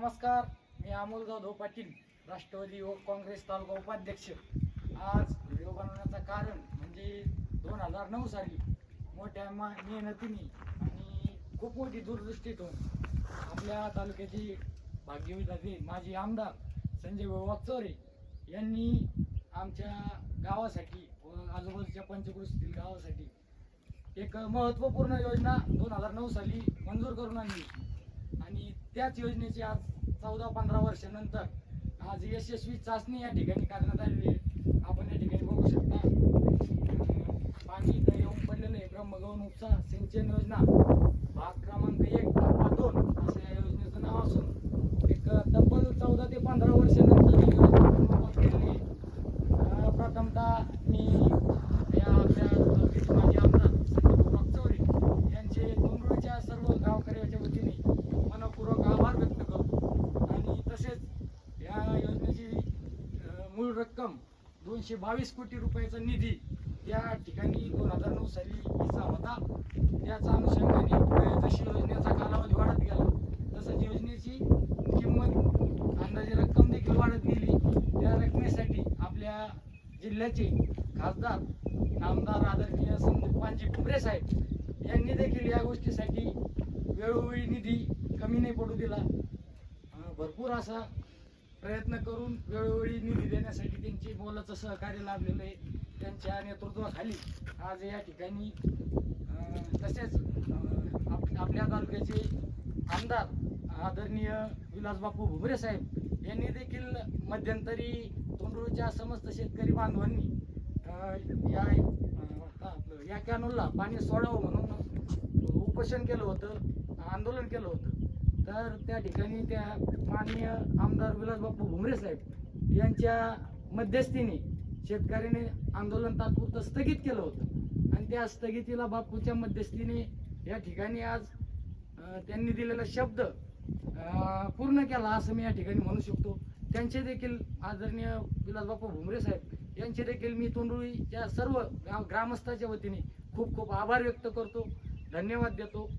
नमस्कार, मी अमोल जाधव पाटील, राष्ट्रवादी युवक काँग्रेस तालुका उपाध्यक्ष। आज व्हिडिओ बनवण्याचं कारण म्हणजे 2009 साली मोठ्या मेहनतीने आणि खूप मोठी दूरदृष्टीतून आपल्या तालुक्याची भाग्यविधाते माजी आमदार संजय वाकचौरे यांनी आमच्या गावासाठी व आजूबाजूच्या पंचक्रोशीतील गावासाठी एक महत्त्वपूर्ण योजना 2009 साली मंजूर करून आणली आणि त्याच योजनेची आज 14-15 वर्षानंतर आज यशस्वी चाचणी या ठिकाणी करण्यात आलेली आहे। आपण या ठिकाणी बघू शकता पाणी इथं येऊन पडलेलं आहे। ब्रह्मगौण उपसा सिंचन योजना भाग क्रमांक 1 टप्पा 2 असं या योजनेचं नाव असून एक तब्बल 14 ते 15 वर्षानंतर ही योजना पूर्णत्वास गेलेली आहे। प्रथमतः मी या आपल्या तालुक्याचे माजी आमदार संजय वाकचौरे यांचे तोंडुळीच्या सर्व गावकऱ्याच्या वतीने मनपूर्वक आभार व्यक्त करतो आणि तसेच या योजनेची मूळ रक्कम 222 कोटी रुपयाचा निधी या ठिकाणी 2009 साली हिस्सा होता। त्याच्या अनुषंगाने जशी योजनेचा कालावधी वाढत गेला तसंच योजनेची किंमत अंदाजे रक्कम देखील वाढत गेली। त्या रकमेसाठी आपल्या जिल्ह्याचे खासदार आमदार आदरणीय संदीपानजी भुमरे साहेब यांनी देखील या गोष्टीसाठी वेळोवेळी निधी कमी नाही पडू दिला। भरपूर असा प्रयत्न करून वेळोवेळी निधी देण्यासाठी त्यांची मोलाचं सहकार्य लाभलेलं आहे। त्यांच्या नेतृत्वाखाली आज या ठिकाणी तसेच आपल्या तालुक्याचे आमदार आदरणीय विलासबापू भुमरे साहेब यांनी देखील मध्यंतरी तोंडुळीच्या समस्त शेतकरी बांधवांनी या कॅनलला पाणी सोडावं म्हणून उपोषण केलं होतं, आंदोलन केलं होतं। तर त्या ठिकाणी त्या माननीय आमदार विलासबापू भुमरे साहेब यांच्या मध्यस्थीने शेतकऱ्याने आंदोलन तात्पुरतं स्थगित केलं होतं आणि त्या स्थगितीला बापूच्या मध्यस्थीने या ठिकाणी आज त्यांनी दिलेला शब्द पूर्ण केला असं मी या ठिकाणी म्हणू शकतो। त्यांचे देखील आदरणीय विलासबापू भुमरे साहेब यांचे देखील मी तोंडुळीच्या सर्व ग्रामस्थांच्या वतीने खूप खूप आभार व्यक्त करतो, धन्यवाद देतो।